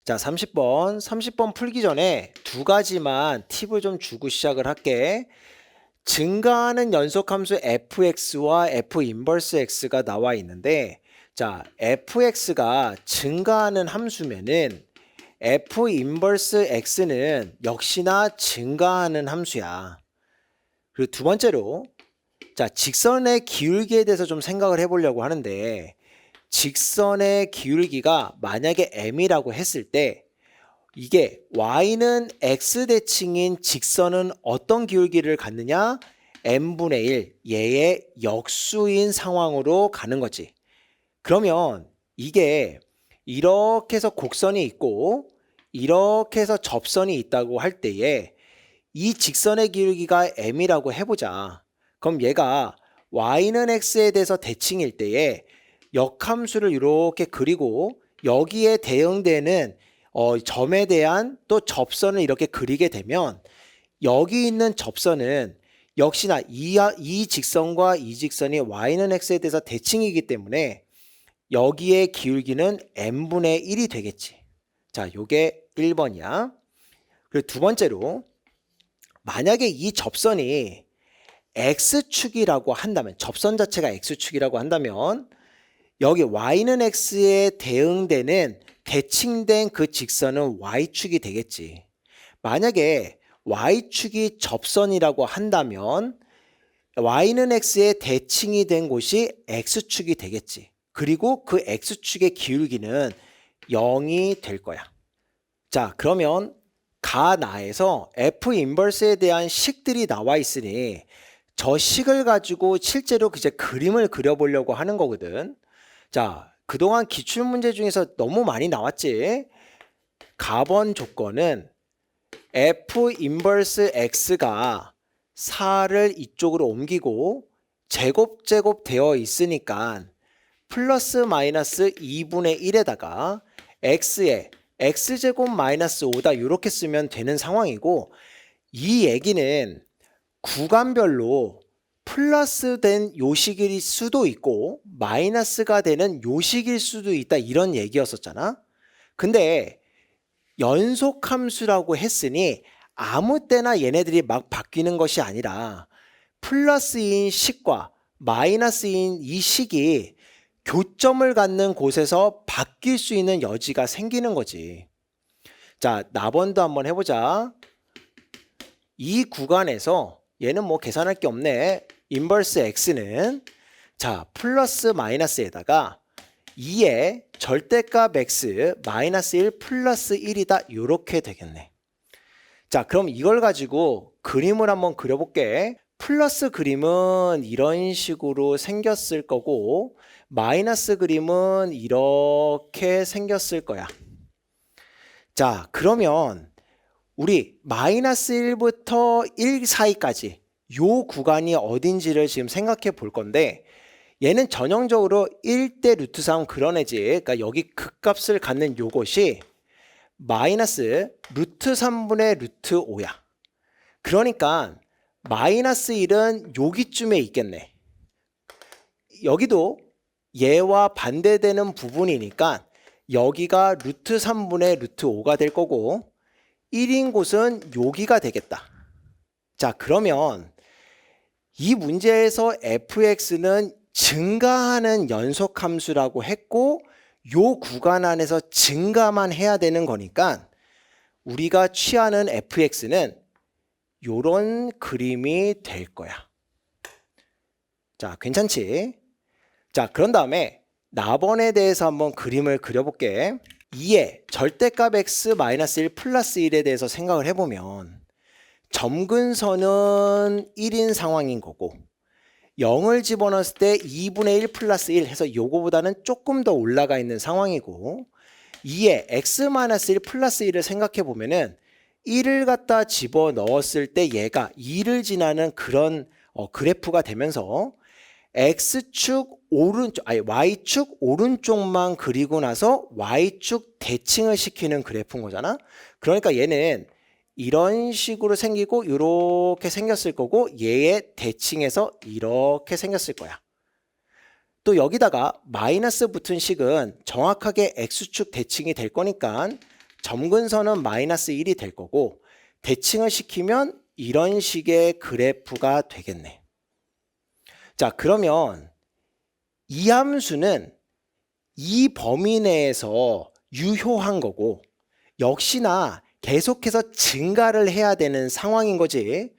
자, 30번 풀기 전에 두 가지만 팁을 좀 주고 시작을 할게. 증가하는 연속함수 fx와 f 인버스 x가 나와 있는데, 자, fx가 증가하는 함수면은 f 인버스 x는 역시나 증가하는 함수야. 그리고 두 번째로, 자, 직선의 기울기에 대해서 좀 생각을 해보려고 하는데, 직선의 기울기가 만약에 m이라고 했을 때 이게 y는 x 대칭인 직선은 어떤 기울기를 갖느냐? n분의 1, 얘의 역수인 상황으로 가는 거지. 그러면 이게 이렇게 해서 곡선이 있고 이렇게 해서 접선이 있다고 할 때에 이 직선의 기울기가 m이라고 해보자. 그럼 얘가 y는 x에 대해서 대칭일 때에 역함수를 이렇게 그리고 여기에 대응되는 점에 대한 또 접선을 이렇게 그리게 되면 여기 있는 접선은 역시나 이 직선과 이 직선이 y는 x에 대해서 대칭이기 때문에 여기에 기울기는 n분의 1이 되겠지. 자, 요게 1번이야. 그리고 두 번째로 만약에 이 접선이 x축이라고 한다면 접선 자체가 x축이라고 한다면 여기 y는 x에 대응되는 대칭된 그 직선은 y축이 되겠지. 만약에 y축이 접선이라고 한다면 y는 x에 대칭이 된 곳이 x축이 되겠지. 그리고 그 x축의 기울기는 0이 될 거야. 자, 그러면 가나에서 f 인버스에 대한 식들이 나와 있으니 저 식을 가지고 실제로 이제 그림을 그려보려고 하는 거거든. 자, 그동안 기출문제 중에서 너무 많이 나왔지. 가번 조건은 f 인버스 x가 4를 이쪽으로 옮기고 제곱 되어 있으니까 플러스 마이너스 2분의 1에다가 x에 x제곱 마이너스 5다 이렇게 쓰면 되는 상황이고 이 얘기는 구간별로 플러스 된 요식일 수도 있고 마이너스가 되는 요식일 수도 있다 이런 얘기였었잖아. 근데 연속함수라고 했으니 아무 때나 얘네들이 막 바뀌는 것이 아니라 플러스인 식과 마이너스인 이 식이 교점을 갖는 곳에서 바뀔 수 있는 여지가 생기는 거지. 자, 나번도 한번 해보자. 이 구간에서 얘는 뭐 계산할 게 없네. 인버스 x는 자 플러스 마이너스에다가 2의 절대값 x 마이너스 1 플러스 1이다 이렇게 되겠네. 자, 그럼 이걸 가지고 그림을 한번 그려볼게. 플러스 그림은 이런 식으로 생겼을 거고 마이너스 그림은 이렇게 생겼을 거야. 자, 그러면 우리 마이너스 1부터 1 사이까지 요 구간이 어딘지를 지금 생각해 볼 건데 얘는 전형적으로 1대 루트 3 그런 애지. 그러니까 여기 극값을 갖는 요것이 마이너스 루트 3분의 루트 5야. 그러니까 마이너스 1은 여기쯤에 있겠네. 여기도 얘와 반대되는 부분이니까 여기가 루트 3분의 루트 5가 될 거고 1인 곳은 여기가 되겠다. 자, 그러면 이 문제에서 fx는 증가하는 연속함수라고 했고 요 구간 안에서 증가만 해야 되는 거니까 우리가 취하는 fx는 요런 그림이 될 거야. 자, 괜찮지? 자, 그런 다음에 나번에 대해서 한번 그림을 그려볼게. 2의 절대값 x 마이너스 1 플러스 1에 대해서 생각을 해보면 점근선은 1인 상황인 거고 0을 집어넣었을 때 2분의 1 플러스 1 해서 요거보다는 조금 더 올라가 있는 상황이고 2의 x 마이너스 1 플러스 1을 생각해 보면은 1을 갖다 집어넣었을 때 얘가 2를 지나는 그런 그래프가 되면서 X축 오른쪽, 아니 Y축 오른쪽만 그리고 나서 Y축 대칭을 시키는 그래프인 거잖아. 그러니까 얘는 이런 식으로 생기고 이렇게 생겼을 거고 얘의 대칭에서 이렇게 생겼을 거야. 또 여기다가 마이너스 붙은 식은 정확하게 X축 대칭이 될 거니까 점근선은 마이너스 1이 될 거고 대칭을 시키면 이런 식의 그래프가 되겠네. 자, 그러면 이 함수는 이 범위 내에서 유효한 거고 역시나 계속해서 증가를 해야 되는 상황인 거지.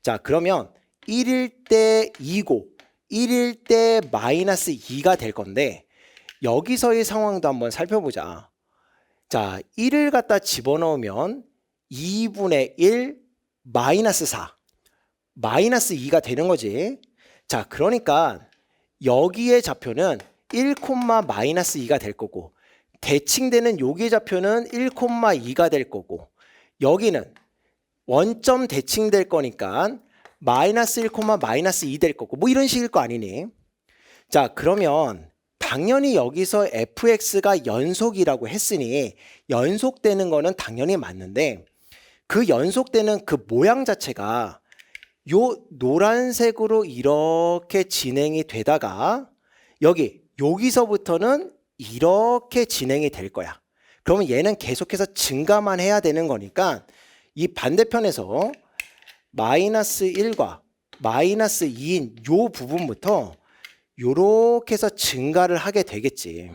자, 그러면 1일 때 2고 1일 때 마이너스 2가 될 건데 여기서의 상황도 한번 살펴보자. 자, 1을 갖다 집어넣으면 2분의 1 마이너스 4 마이너스 2가 되는 거지. 자, 그러니까 여기의 좌표는 1, 마이너스 2가 될 거고 대칭되는 여기의 좌표는 1,2가 될 거고 여기는 원점 대칭될 거니까 마이너스 1, 마이너스 2 될 거고 뭐 이런 식일 거 아니니? 자, 그러면 당연히 여기서 fx가 연속이라고 했으니 연속되는 거는 당연히 맞는데 그 연속되는 그 모양 자체가 요 노란색으로 이렇게 진행이 되다가 여기서부터는 이렇게 진행이 될 거야. 그러면 얘는 계속해서 증가만 해야 되는 거니까 이 반대편에서 마이너스 1과 마이너스 2인 요 부분부터 요렇게 해서 증가를 하게 되겠지.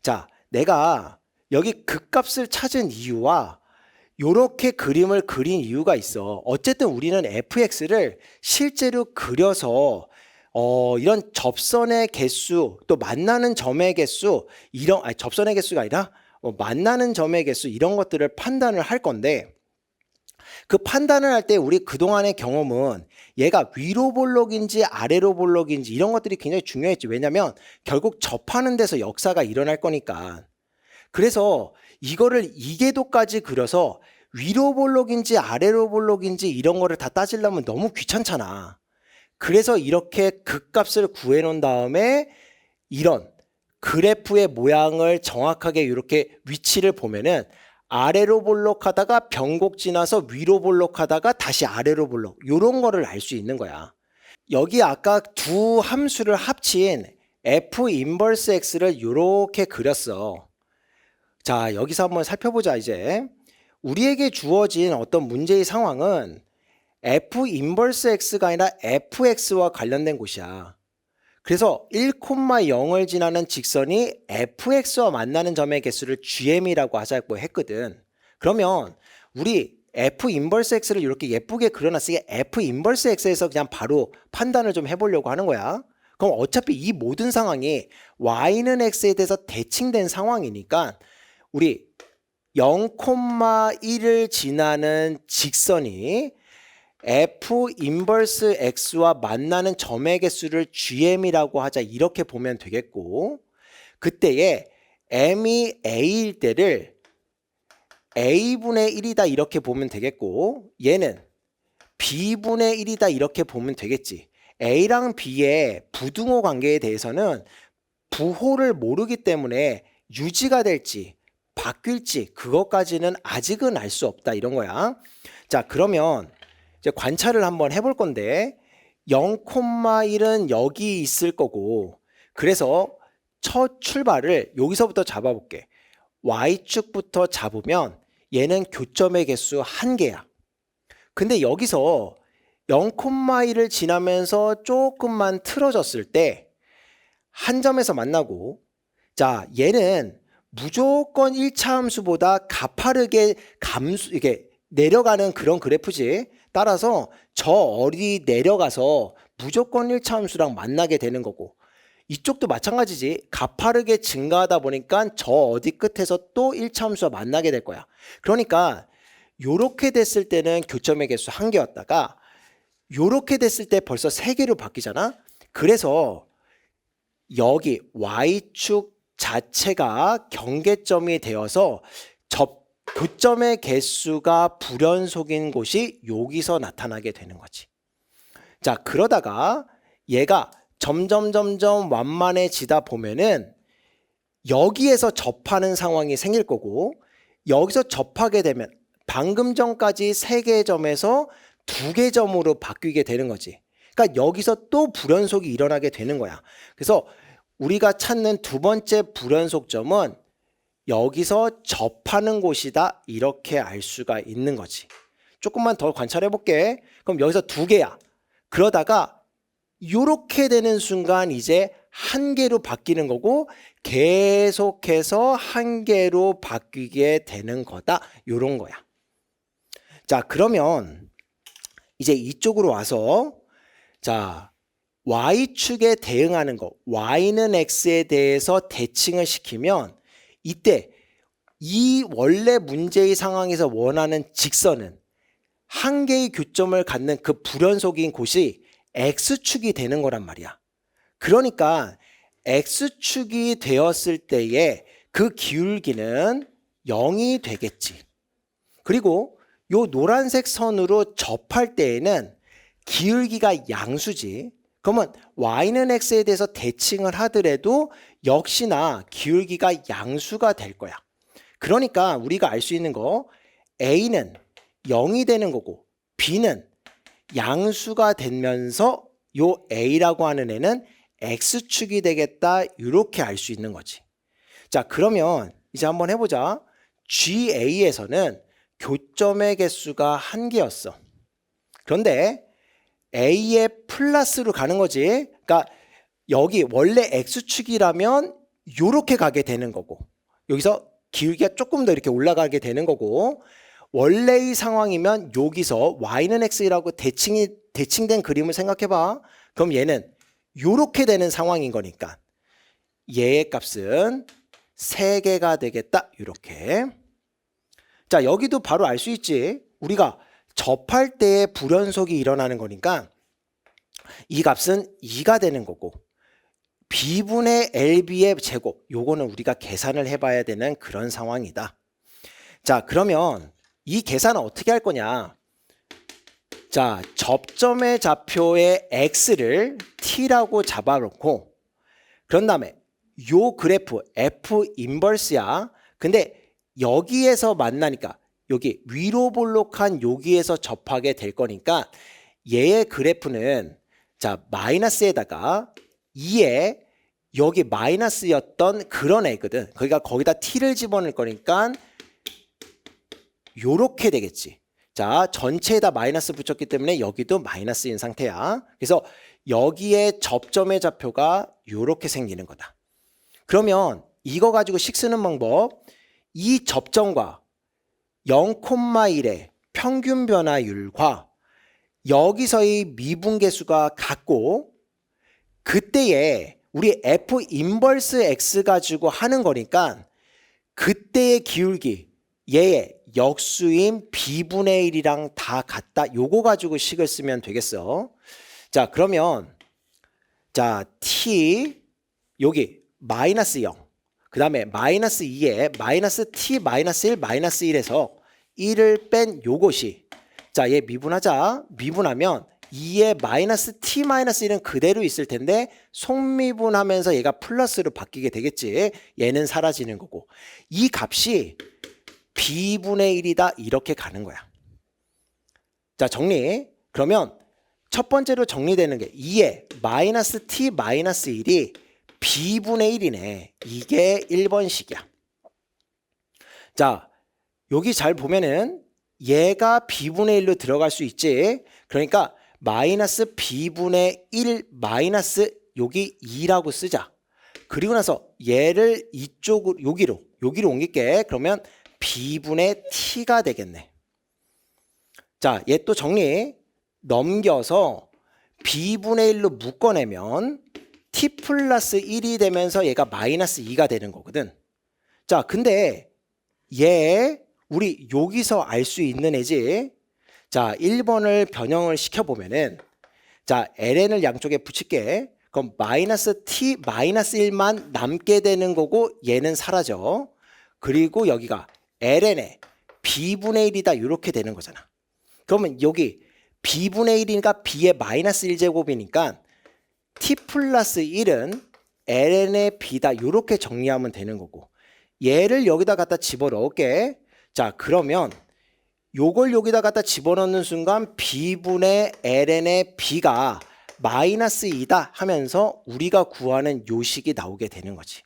자, 내가 여기 극값을 찾은 이유와 요렇게 그림을 그린 이유가 있어. 어쨌든 우리는 fx를 실제로 그려서 이런 접선의 개수 또 만나는 점의 개수 접선의 개수가 아니라 만나는 점의 개수 이런 것들을 판단을 할 건데 그 판단을 할 때 우리 그동안의 경험은 얘가 위로 볼록인지 아래로 볼록인지 이런 것들이 굉장히 중요했지. 왜냐면 결국 접하는 데서 역사가 일어날 거니까. 그래서 이거를 이궤도까지 그려서 위로 볼록인지 아래로 볼록인지 이런 거를 다 따지려면 너무 귀찮잖아. 그래서 이렇게 극값을 구해 놓은 다음에 이런 그래프의 모양을 정확하게 이렇게 위치를 보면은 아래로 볼록하다가 변곡 지나서 위로 볼록하다가 다시 아래로 볼록 이런 거를 알 수 있는 거야. 여기 아까 두 함수를 합친 f 인버스 x를 이렇게 그렸어. 자, 여기서 한번 살펴보자. 이제 우리에게 주어진 어떤 문제의 상황은 f 인버스 x가 아니라 fx와 관련된 곳이야. 그래서 1,0을 지나는 직선이 fx와 만나는 점의 개수를 gm이라고 하자고 했거든. 그러면 우리 f 인버스 x를 이렇게 예쁘게 그려놨으니 f 인버스 x에서 그냥 바로 판단을 좀 해보려고 하는 거야. 그럼 어차피 이 모든 상황이 y는 x에 대해서 대칭된 상황이니까 우리 0,1을 지나는 직선이 f 인버스 x와 만나는 점의 개수를 gm이라고 하자 이렇게 보면 되겠고 그때에 m이 a일 때를 a분의 1이다 이렇게 보면 되겠고 얘는 b분의 1이다 이렇게 보면 되겠지. a랑 b의 부등호 관계에 대해서는 부호를 모르기 때문에 유지가 될지 바뀔지 그것까지는 아직은 알 수 없다 이런 거야. 자, 그러면 이제 관찰을 한번 해볼 건데 0,1은 여기 있을 거고 그래서 첫 출발을 여기서부터 잡아볼게. y축부터 잡으면 얘는 교점의 개수 1개야. 근데 여기서 0,1을 지나면서 조금만 틀어졌을 때 한 점에서 만나고 자, 얘는 무조건 1차 함수보다 가파르게 이게 내려가는 그런 그래프지. 따라서 저 어디 내려가서 무조건 1차 함수랑 만나게 되는 거고 이쪽도 마찬가지지. 가파르게 증가하다 보니까 저 어디 끝에서 또 1차 함수와 만나게 될 거야. 그러니까 요렇게 됐을 때는 교점의 개수 1개였다가 요렇게 됐을 때 벌써 3개로 바뀌잖아. 그래서 여기 y축 자체가 경계점이 되어서 교점의 개수가 불연속인 곳이 여기서 나타나게 되는 거지. 자, 그러다가 얘가 점점 완만해지다 보면은 여기에서 접하는 상황이 생길 거고 여기서 접하게 되면 방금 전까지 3개의 점에서 2개 점으로 바뀌게 되는 거지. 그러니까 여기서 또 불연속이 일어나게 되는 거야. 그래서 우리가 찾는 두 번째 불연속점은 여기서 접하는 곳이다. 이렇게 알 수가 있는 거지. 조금만 더 관찰해 볼게. 그럼 여기서 두 개야. 그러다가 이렇게 되는 순간 이제 한 개로 바뀌는 거고 계속해서 한 개로 바뀌게 되는 거다. 요런 거야. 자, 그러면 이제 이쪽으로 와서 자, Y축에 대응하는 거, Y는 X에 대해서 대칭을 시키면 이때 이 원래 문제의 상황에서 원하는 직선은 한 개의 교점을 갖는 그 불연속인 곳이 X축이 되는 거란 말이야. 그러니까 X축이 되었을 때에 그 기울기는 0이 되겠지. 그리고 요 노란색 선으로 접할 때에는 기울기가 양수지. 그러면 Y는 X에 대해서 대칭을 하더라도 역시나 기울기가 양수가 될 거야. 그러니까 우리가 알 수 있는 거 A는 0이 되는 거고 B는 양수가 되면서 요 A라고 하는 애는 X축이 되겠다. 이렇게 알 수 있는 거지. 자, 그러면 이제 한번 해보자. GA에서는 교점의 개수가 한 개였어. 그런데 A의 플러스로 가는 거지. 그러니까 여기 원래 X축이라면 이렇게 가게 되는 거고 여기서 기울기가 조금 더 이렇게 올라가게 되는 거고 원래의 상황이면 여기서 Y는 X라고 대칭된 그림을 생각해봐. 그럼 얘는 이렇게 되는 상황인 거니까 얘의 값은 3개가 되겠다. 이렇게. 자, 여기도 바로 알 수 있지. 우리가 접할 때에 불연속이 일어나는 거니까 이 값은 2가 되는 거고 B분의 LB의 제곱 요거는 우리가 계산을 해봐야 되는 그런 상황이다. 자, 그러면 이 계산은 어떻게 할 거냐. 자, 접점의 좌표의 X를 T라고 잡아놓고 그런 다음에 요 그래프 F 인버스야. 근데 여기에서 만나니까 여기 위로 볼록한 여기에서 접하게 될 거니까 얘의 그래프는 자 마이너스에다가 2에 여기 마이너스였던 그런 애거든. 그러니까 거기다 t를 집어넣을 거니까 요렇게 되겠지. 자, 전체에다 마이너스 붙였기 때문에 여기도 마이너스인 상태야. 그래서 여기에 접점의 좌표가 요렇게 생기는 거다. 그러면 이거 가지고 식 쓰는 방법, 이 접점과 0,1의 평균 변화율과 여기서의 미분계수가 같고 그때에 우리 F 인버스 X 가지고 하는 거니까 그때의 기울기 얘의 역수인 B분의 1이랑 다 같다. 요거 가지고 식을 쓰면 되겠어. 자, 그러면 자 T 여기 마이너스 0 그 다음에 마이너스 2에 마이너스 T 마이너스 1 마이너스 1에서 1을 뺀 요것이 자, 얘 미분하자. 미분하면 2의 마이너스 T 마이너스 1은 그대로 있을 텐데 속미분하면서 얘가 플러스로 바뀌게 되겠지. 얘는 사라지는 거고 이 값이 B분의 1이다 이렇게 가는 거야. 자, 정리. 그러면 첫 번째로 정리되는 게 2의 마이너스 T 마이너스 1이 B분의 1이네. 이게 1번식이야. 자, 여기 잘 보면은 얘가 B분의 1로 들어갈 수 있지. 그러니까 마이너스 B분의 1 마이너스 여기 2라고 쓰자. 그리고 나서 얘를 이쪽으로 여기로 옮길게. 그러면 B분의 T가 되겠네. 자, 얘 또 정리. 넘겨서 B분의 1로 묶어내면 T 플러스 1이 되면서 얘가 마이너스 2가 되는 거거든. 자, 근데 얘 우리 여기서 알 수 있는 애지. 자, 1번을 변형을 시켜보면은 자, ln을 양쪽에 붙일게. 그럼 마이너스 t 마이너스 1만 남게 되는 거고 얘는 사라져. 그리고 여기가 ln의 b분의 1이다 이렇게 되는 거잖아. 그러면 여기 b분의 1이니까 b의 마이너스 1제곱이니까 t 플러스 1은 ln의 b다 이렇게 정리하면 되는 거고 얘를 여기다 갖다 집어넣을게. 자, 그러면 요걸 여기다 갖다 집어넣는 순간 b분의 ln의 b가 마이너스 2다 하면서 우리가 구하는 요식이 나오게 되는 거지.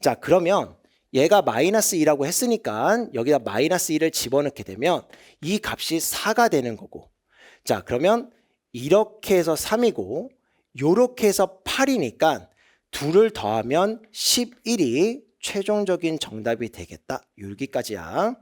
자, 그러면 얘가 마이너스 2라고 했으니까 여기다 마이너스 2를 집어넣게 되면 이 값이 4가 되는 거고. 자, 그러면 이렇게 해서 3이고 요렇게 해서 8이니까 둘을 더하면 11이 최종적인 정답이 되겠다. 여기까지야.